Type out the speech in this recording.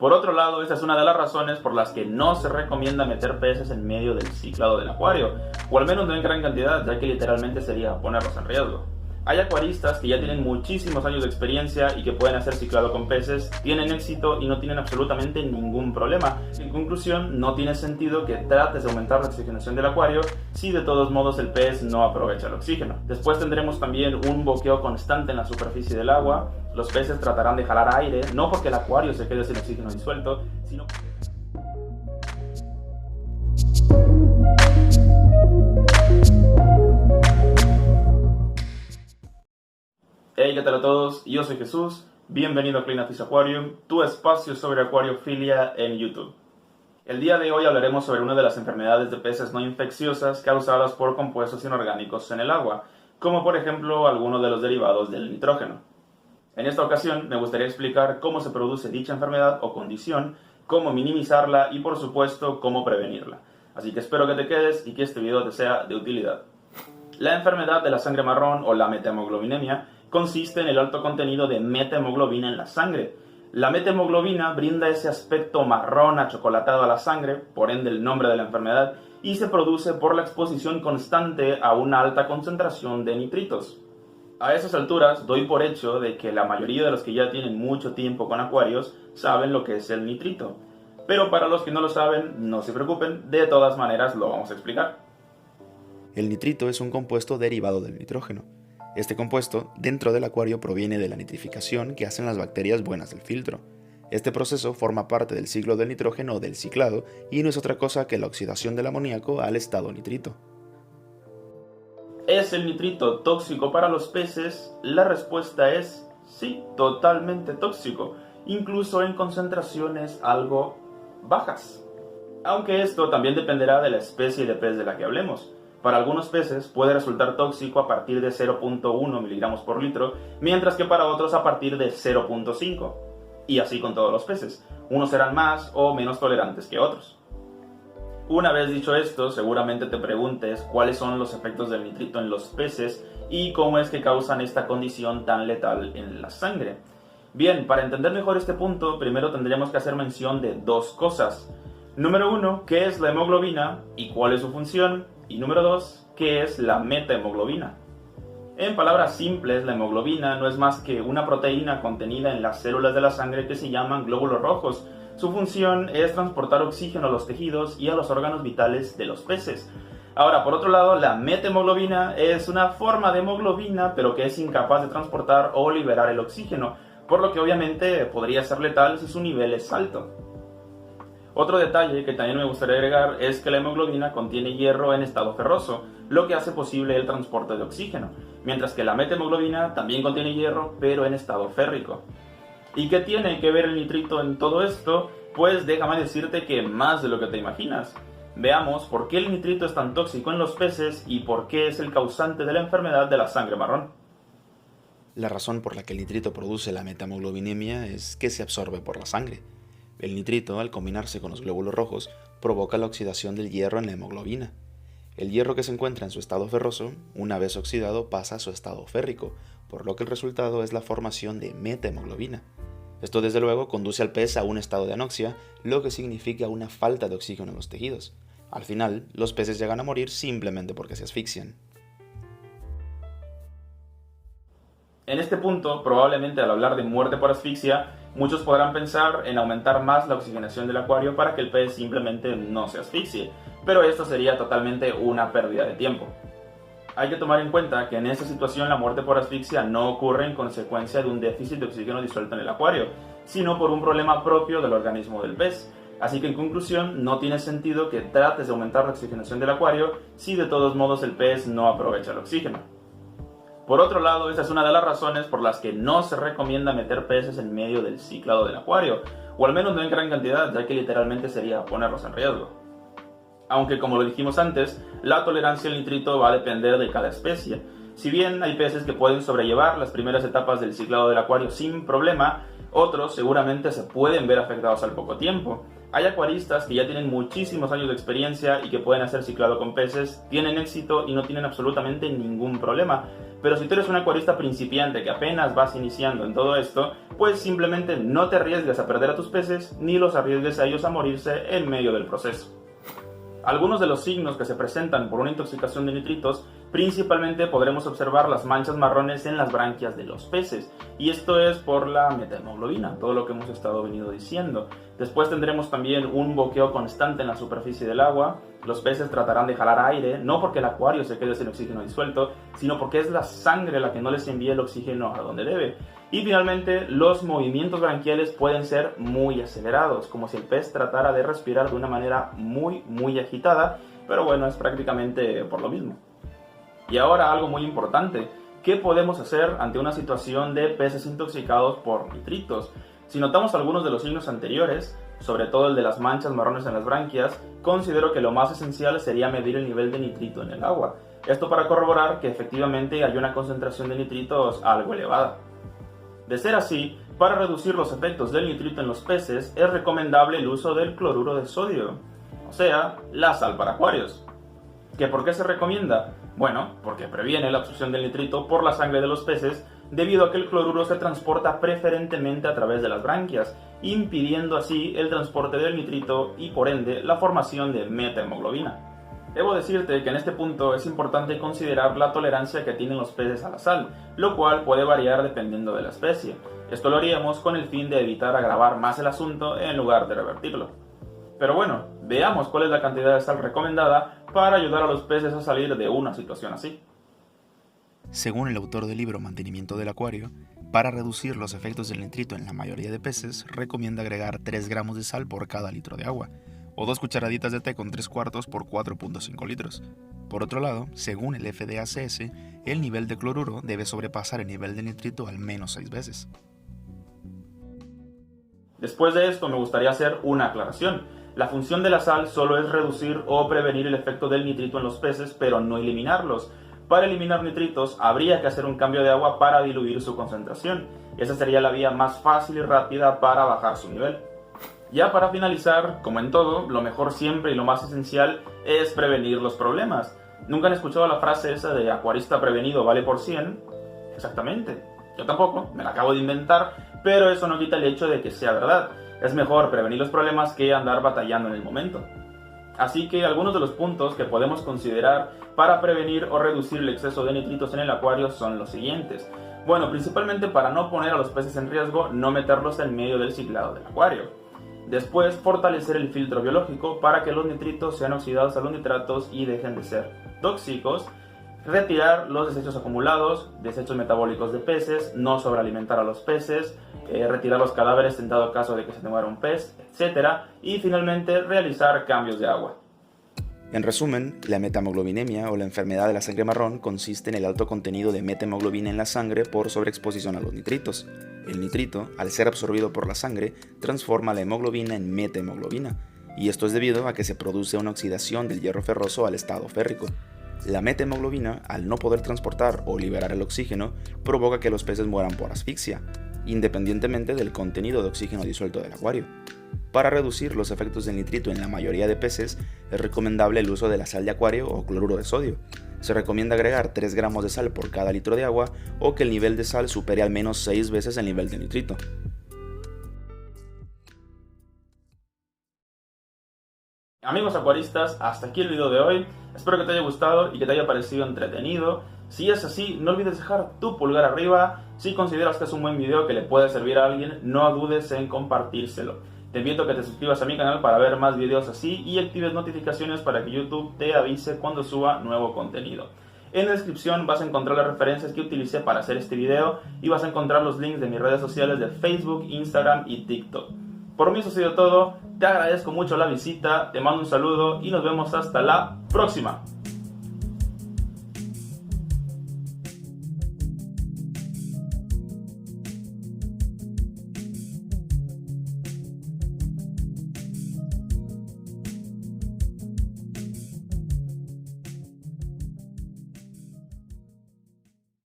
Por otro lado, esta es una de las razones por las que no se recomienda meter peces en medio del ciclado del acuario, o al menos no en gran cantidad, ya que literalmente sería ponerlos en riesgo. Hay acuaristas que ya tienen muchísimos años de experiencia y que pueden hacer ciclado con peces, tienen éxito y no tienen absolutamente ningún problema. En conclusión, no tiene sentido que trates de aumentar la oxigenación del acuario si de todos modos el pez no aprovecha el oxígeno. Después tendremos también un boqueo constante en la superficie del agua. Los peces tratarán de jalar aire, no porque el acuario se quede sin oxígeno disuelto, sino Hey, ¿qué tal a todos? Yo soy Jesús, bienvenido a Clean Fish Aquarium, tu espacio sobre acuariofilia en YouTube. El día de hoy hablaremos sobre una de las enfermedades de peces no infecciosas causadas por compuestos inorgánicos en el agua, como por ejemplo algunos de los derivados del nitrógeno. En esta ocasión me gustaría explicar cómo se produce dicha enfermedad o condición, cómo minimizarla y por supuesto cómo prevenirla. Así que espero que te quedes y que este video te sea de utilidad. La enfermedad de la sangre marrón o la metahemoglobinemia consiste en el alto contenido de metahemoglobina en la sangre. La metahemoglobina brinda ese aspecto marrón achocolatado a la sangre, por ende el nombre de la enfermedad, y se produce por la exposición constante a una alta concentración de nitritos. A esas alturas doy por hecho de que la mayoría de los que ya tienen mucho tiempo con acuarios saben lo que es el nitrito. Pero para los que no lo saben, no se preocupen, de todas maneras lo vamos a explicar. El nitrito es un compuesto derivado del nitrógeno. Este compuesto, dentro del acuario, proviene de la nitrificación que hacen las bacterias buenas del filtro. Este proceso forma parte del ciclo del nitrógeno o del ciclado y no es otra cosa que la oxidación del amoníaco al estado nitrito. ¿Es el nitrito tóxico para los peces? La respuesta es sí, totalmente tóxico, incluso en concentraciones algo bajas. Aunque esto también dependerá de la especie de pez de la que hablemos. Para algunos peces puede resultar tóxico a partir de 0.1 miligramos por litro, mientras que para otros a partir de 0.5. Y así con todos los peces. Unos serán más o menos tolerantes que otros. Una vez dicho esto, seguramente te preguntes cuáles son los efectos del nitrito en los peces y cómo es que causan esta condición tan letal en la sangre. Bien, para entender mejor este punto, primero tendremos que hacer mención de dos cosas. Número 1, ¿qué es la hemoglobina y cuál es su función? Y número 2, ¿qué es la metahemoglobina? En palabras simples, la hemoglobina no es más que una proteína contenida en las células de la sangre que se llaman glóbulos rojos. Su función es transportar oxígeno a los tejidos y a los órganos vitales de los peces. Ahora, por otro lado, la metahemoglobina es una forma de hemoglobina, pero que es incapaz de transportar o liberar el oxígeno, por lo que obviamente podría ser letal si su nivel es alto. Otro detalle que también me gustaría agregar es que la hemoglobina contiene hierro en estado ferroso, lo que hace posible el transporte de oxígeno, mientras que la metahemoglobina también contiene hierro, pero en estado férrico. ¿Y qué tiene que ver el nitrito en todo esto? Pues déjame decirte que más de lo que te imaginas. Veamos por qué el nitrito es tan tóxico en los peces y por qué es el causante de la enfermedad de la sangre marrón. La razón por la que el nitrito produce la metahemoglobinemia es que se absorbe por la sangre. El nitrito, al combinarse con los glóbulos rojos, provoca la oxidación del hierro en la hemoglobina. El hierro que se encuentra en su estado ferroso, una vez oxidado, pasa a su estado férrico, por lo que el resultado es la formación de metahemoglobina. Esto desde luego conduce al pez a un estado de anoxia, lo que significa una falta de oxígeno en los tejidos. Al final, los peces llegan a morir simplemente porque se asfixian. En este punto, probablemente al hablar de muerte por asfixia, muchos podrán pensar en aumentar más la oxigenación del acuario para que el pez simplemente no se asfixie, pero esto sería totalmente una pérdida de tiempo. Hay que tomar en cuenta que en esta situación la muerte por asfixia no ocurre en consecuencia de un déficit de oxígeno disuelto en el acuario, sino por un problema propio del organismo del pez. Así que en conclusión, no tiene sentido que trates de aumentar la oxigenación del acuario si de todos modos el pez no aprovecha el oxígeno. Por otro lado, esta es una de las razones por las que no se recomienda meter peces en medio del ciclado del acuario, o al menos no en gran cantidad, ya que literalmente sería ponerlos en riesgo. Aunque como lo dijimos antes, la tolerancia al nitrito va a depender de cada especie. Si bien hay peces que pueden sobrellevar las primeras etapas del ciclado del acuario sin problema, otros seguramente se pueden ver afectados al poco tiempo. Hay acuaristas que ya tienen muchísimos años de experiencia y que pueden hacer ciclado con peces, tienen éxito y no tienen absolutamente ningún problema. Pero si tú eres un acuarista principiante que apenas vas iniciando en todo esto, pues simplemente no te arriesgues a perder a tus peces ni los arriesgues a ellos a morirse en medio del proceso. Algunos de los signos que se presentan por una intoxicación de nitritos, principalmente podremos observar las manchas marrones en las branquias de los peces, y esto es por la metahemoglobina, todo lo que hemos venido diciendo. Después tendremos también un boqueo constante en la superficie del agua. Los peces tratarán de jalar aire, no porque el acuario se quede sin oxígeno disuelto, sino porque es la sangre la que no les envía el oxígeno a donde debe. Y finalmente, los movimientos branquiales pueden ser muy acelerados, como si el pez tratara de respirar de una manera muy agitada, pero bueno, es prácticamente por lo mismo. Y ahora algo muy importante, ¿qué podemos hacer ante una situación de peces intoxicados por nitritos? Si notamos algunos de los signos anteriores, sobre todo el de las manchas marrones en las branquias, considero que lo más esencial sería medir el nivel de nitrito en el agua. Esto para corroborar que efectivamente hay una concentración de nitritos algo elevada. De ser así, para reducir los efectos del nitrito en los peces es recomendable el uso del cloruro de sodio, o sea, la sal para acuarios. ¿Que por qué se recomienda? Bueno, porque previene la absorción del nitrito por la sangre de los peces debido a que el cloruro se transporta preferentemente a través de las branquias, impidiendo así el transporte del nitrito y por ende la formación de metahemoglobina. Debo decirte que en este punto es importante considerar la tolerancia que tienen los peces a la sal, lo cual puede variar dependiendo de la especie. Esto lo haríamos con el fin de evitar agravar más el asunto en lugar de revertirlo. Pero bueno, veamos cuál es la cantidad de sal recomendada para ayudar a los peces a salir de una situación así. Según el autor del libro Mantenimiento del Acuario, para reducir los efectos del nitrito en la mayoría de peces, recomienda agregar 3 gramos de sal por cada litro de agua, o 2 cucharaditas de té con 3/4 por 4.5 litros. Por otro lado, según el FDACS, el nivel de cloruro debe sobrepasar el nivel de nitrito al menos 6 veces. Después de esto me gustaría hacer una aclaración. La función de la sal solo es reducir o prevenir el efecto del nitrito en los peces, pero no eliminarlos. Para eliminar nitritos habría que hacer un cambio de agua para diluir su concentración. Esa sería la vía más fácil y rápida para bajar su nivel. Ya para finalizar, como en todo, lo mejor siempre y lo más esencial es prevenir los problemas. ¿Nunca han escuchado la frase esa de acuarista prevenido vale por 100? Exactamente. Yo tampoco, me la acabo de inventar, pero eso no quita el hecho de que sea verdad. Es mejor prevenir los problemas que andar batallando en el momento. Así que algunos de los puntos que podemos considerar para prevenir o reducir el exceso de nitritos en el acuario son los siguientes. Bueno, principalmente para no poner a los peces en riesgo, no meterlos en medio del ciclado del acuario. Después, fortalecer el filtro biológico para que los nitritos sean oxidados a los nitratos y dejen de ser tóxicos. Retirar los desechos acumulados, desechos metabólicos de peces, no sobrealimentar a los peces, retirar los cadáveres en dado caso de que se te muera un pez, etc. Y finalmente, realizar cambios de agua. En resumen, la metamoglobinemia o la enfermedad de la sangre marrón consiste en el alto contenido de metahemoglobina en la sangre por sobreexposición a los nitritos. El nitrito, al ser absorbido por la sangre, transforma la hemoglobina en metahemoglobina, y esto es debido a que se produce una oxidación del hierro ferroso al estado férrico. La metahemoglobina, al no poder transportar o liberar el oxígeno, provoca que los peces mueran por asfixia, independientemente del contenido de oxígeno disuelto del acuario. Para reducir los efectos del nitrito en la mayoría de peces, es recomendable el uso de la sal de acuario o cloruro de sodio. Se recomienda agregar 3 gramos de sal por cada litro de agua o que el nivel de sal supere al menos 6 veces el nivel de nitrito. Amigos acuaristas, hasta aquí el video de hoy. Espero que te haya gustado y que te haya parecido entretenido. Si es así, no olvides dejar tu pulgar arriba. Si consideras que es un buen video que le puede servir a alguien, no dudes en compartírselo. Te invito a que te suscribas a mi canal para ver más videos así y actives notificaciones para que YouTube te avise cuando suba nuevo contenido. En la descripción vas a encontrar las referencias que utilicé para hacer este video y vas a encontrar los links de mis redes sociales de Facebook, Instagram y TikTok. Por mí eso ha sido todo, te agradezco mucho la visita, te mando un saludo y nos vemos hasta la próxima.